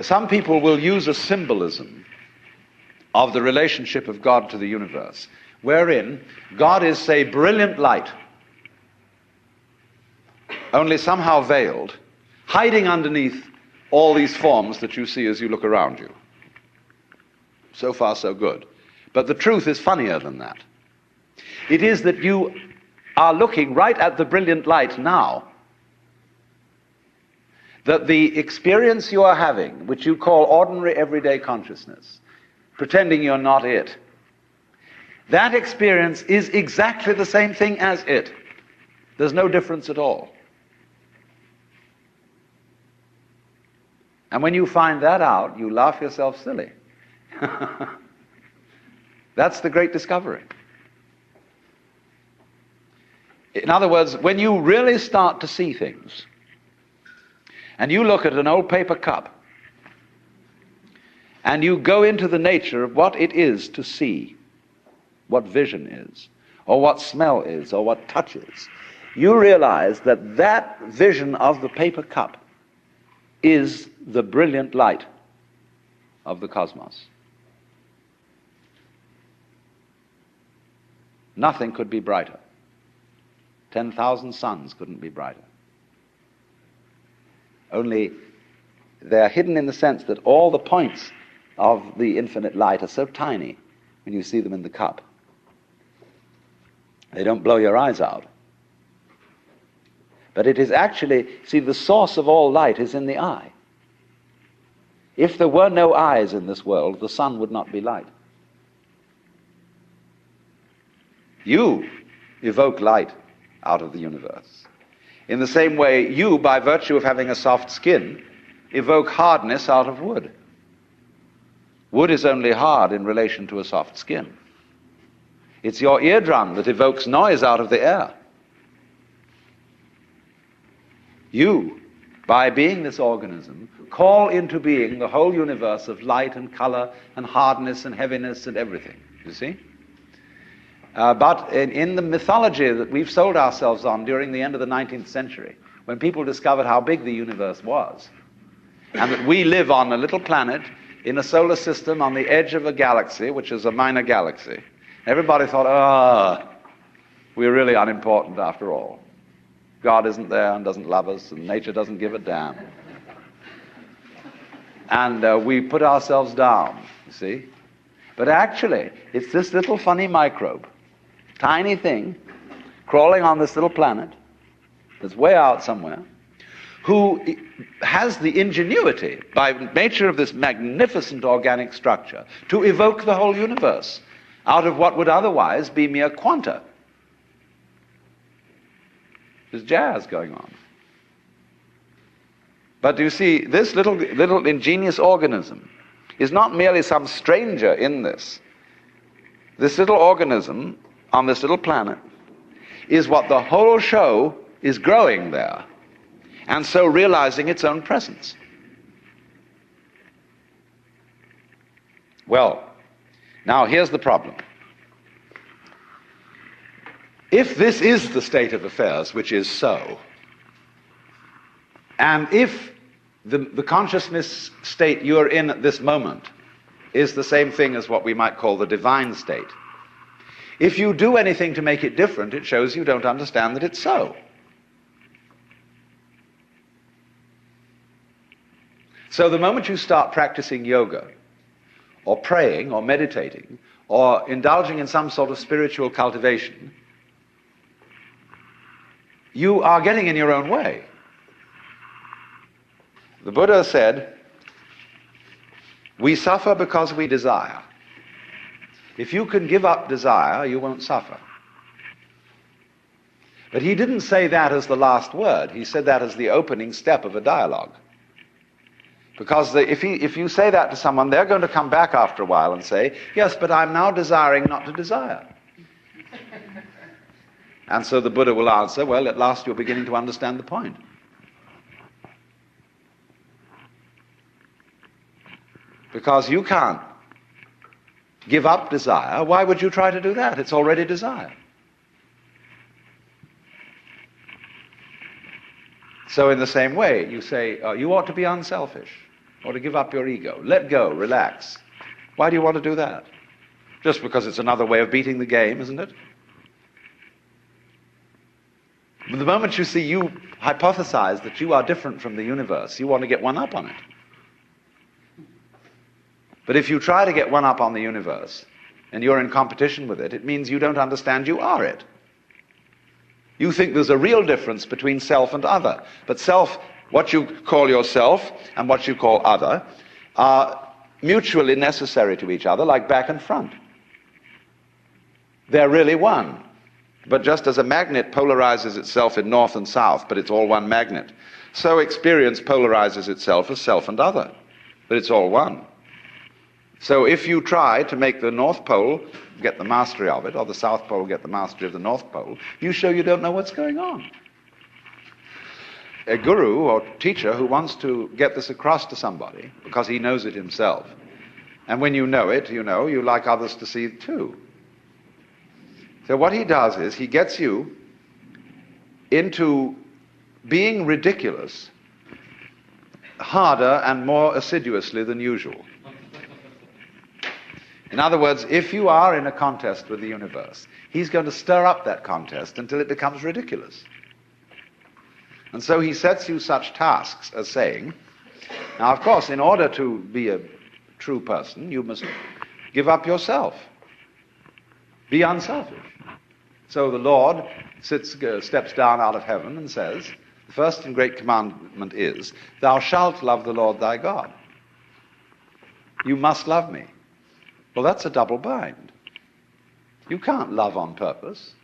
Some people will use a symbolism of the relationship of God to the universe, wherein God is, say, brilliant light, only somehow veiled, hiding underneath all these forms that you see as you look around you. So far, so good. But the truth is funnier than that. It is that you are looking right at the brilliant light now, that the experience you are having, which you call ordinary everyday consciousness, pretending you're not it, that experience is exactly the same thing as it. There's no difference at all. And when you find that out, you laugh yourself silly. That's the great discovery. In other words, when you really start to see things, and you look at an old paper cup, and you go into the nature of what it is to see, what vision is, or what smell is, or what touch is, you realize that that vision of the paper cup is the brilliant light of the cosmos. Nothing could be brighter. 10,000 suns couldn't be brighter. Only they're hidden in the sense that all the points of the infinite light are so tiny when you see them in the cup. They don't blow your eyes out. But it is actually, see, the source of all light is in the eye. If there were no eyes in this world, the sun would not be light. You evoke light out of the universe. In the same way, you, by virtue of having a soft skin, evoke hardness out of wood. Wood is only hard in relation to a soft skin. It's your eardrum that evokes noise out of the air. You, by being this organism, call into being the whole universe of light and color and hardness and heaviness and everything, you see? But in the mythology that we've sold ourselves on during the end of the 19th century, when people discovered how big the universe was, and that we live on a little planet in a solar system on the edge of a galaxy, which is a minor galaxy, everybody thought, we're really unimportant after all. God isn't there and doesn't love us, and nature doesn't give a damn. And we put ourselves down, you see. But actually, it's this little funny microbe, tiny thing, crawling on this little planet that's way out somewhere, who has the ingenuity, by nature of this magnificent organic structure, to evoke the whole universe out of what would otherwise be mere quanta. There's jazz going on. But you see, this little ingenious organism is not merely some stranger in this. This little organism on this little planet is what the whole show is growing there, and so realizing its own presence. Well, now here's the problem. If this is the state of affairs, which is so, and if the consciousness state you're in at this moment is the same thing as what we might call the divine state, if you do anything to make it different, it shows you don't understand that it's so. So the moment you start practicing yoga, or praying, or meditating, or indulging in some sort of spiritual cultivation, you are getting in your own way. The Buddha said, we suffer because we desire. If you can give up desire, you won't suffer. But he didn't say that as the last word. He said that as the opening step of a dialogue. Because if you say that to someone, they're going to come back after a while and say, yes, but I'm now desiring not to desire. And so the Buddha will answer, well, at last you're beginning to understand the point. Because you can't give up desire. Why would you try to do that? It's already desire. So in the same way, you say, you ought to be unselfish. or to give up your ego. Let go, relax. Why do you want to do that? Just because it's another way of beating the game, isn't it? But the moment you see you hypothesize that you are different from the universe, you want to get one up on it. But if you try to get one up on the universe, and you're in competition with it, it means you don't understand you are it. You think there's a real difference between self and other. But self, what you call yourself and what you call other, are mutually necessary to each other, like back and front. They're really one. But just as a magnet polarizes itself in north and south, but it's all one magnet, so experience polarizes itself as self and other, but it's all one. So if you try to make the North Pole get the mastery of it, or the South Pole get the mastery of the North Pole, you show you don't know what's going on. A guru or teacher who wants to get this across to somebody, because he knows it himself, and when you know it, you like others to see it too. So what he does is he gets you into being ridiculous harder and more assiduously than usual. In other words, if you are in a contest with the universe, he's going to stir up that contest until it becomes ridiculous. And so he sets you such tasks as saying, now of course, in order to be a true person, you must give up yourself. Be unselfish. So the Lord steps down out of heaven and says, the first and great commandment is, thou shalt love the Lord thy God. You must love me. Well, that's a double bind. You can't love on purpose.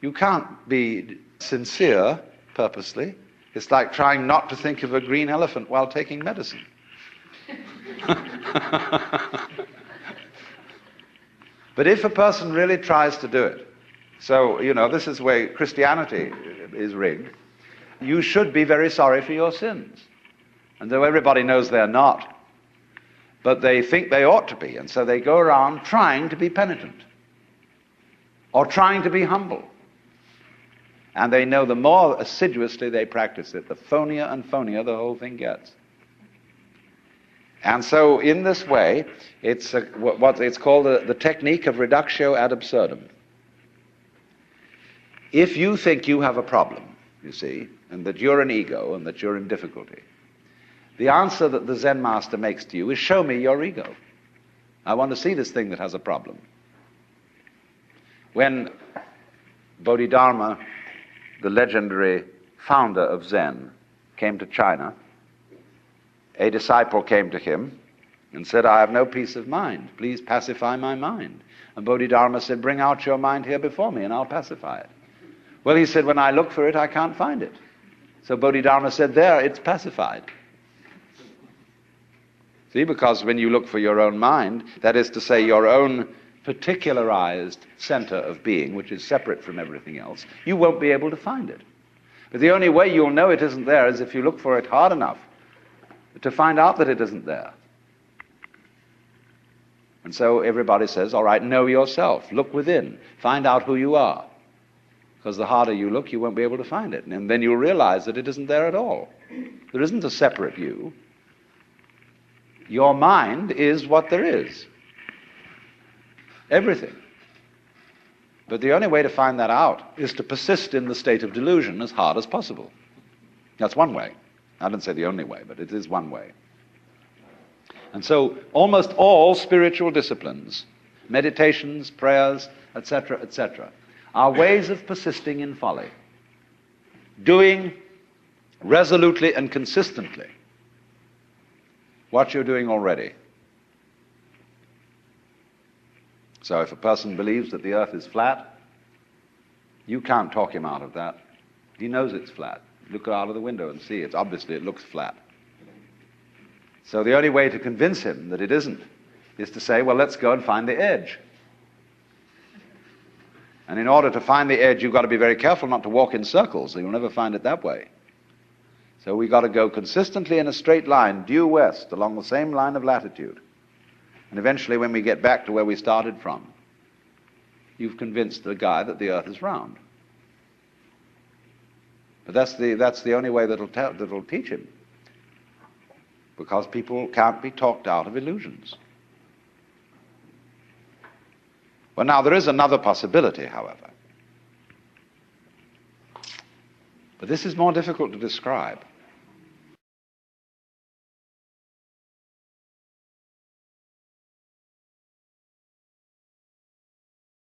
You can't be sincere purposely. It's like trying not to think of a green elephant while taking medicine. But if a person really tries to do it, so, this is where Christianity is rigged, you should be very sorry for your sins. And though everybody knows they're not, but they think they ought to be, and so they go around trying to be penitent or trying to be humble. And they know the more assiduously they practice it, the phonier and phonier the whole thing gets. And so in this way, it's what it's called the technique of reductio ad absurdum. If you think you have a problem, you see, and that you're an ego and that you're in difficulty, the answer that the Zen master makes to you is, show me your ego. I want to see this thing that has a problem. When Bodhidharma, the legendary founder of Zen, came to China, a disciple came to him and said, I have no peace of mind. Please pacify my mind. And Bodhidharma said, bring out your mind here before me and I'll pacify it. Well, he said, when I look for it, I can't find it. So Bodhidharma said, there, it's pacified. See, because when you look for your own mind, that is to say your own particularized center of being, which is separate from everything else, you won't be able to find it. But the only way you'll know it isn't there is if you look for it hard enough to find out that it isn't there. And so everybody says, all right, know yourself, look within, find out who you are. Because the harder you look, you won't be able to find it. And then you'll realize that it isn't there at all. There isn't a separate you. Your mind is what there is. Everything. But the only way to find that out is to persist in the state of delusion as hard as possible. That's one way. I don't say the only way, but it is one way. And so almost all spiritual disciplines, meditations, prayers, etc., are ways of persisting in folly. Doing resolutely and consistently what you're doing already. So if a person believes that the earth is flat, you can't talk him out of that. He knows it's flat. Look out of the window and see. Obviously it looks flat. So the only way to convince him that it isn't is to say, well, let's go and find the edge. And in order to find the edge, you've got to be very careful not to walk in circles, so you'll never find it that way. So we've got to go consistently in a straight line, due west, along the same line of latitude. And eventually, when we get back to where we started from, you've convinced the guy that the earth is round. But that's the only way that'll teach him. because people can't be talked out of illusions. Well, now, there is another possibility, however. But this is more difficult to describe.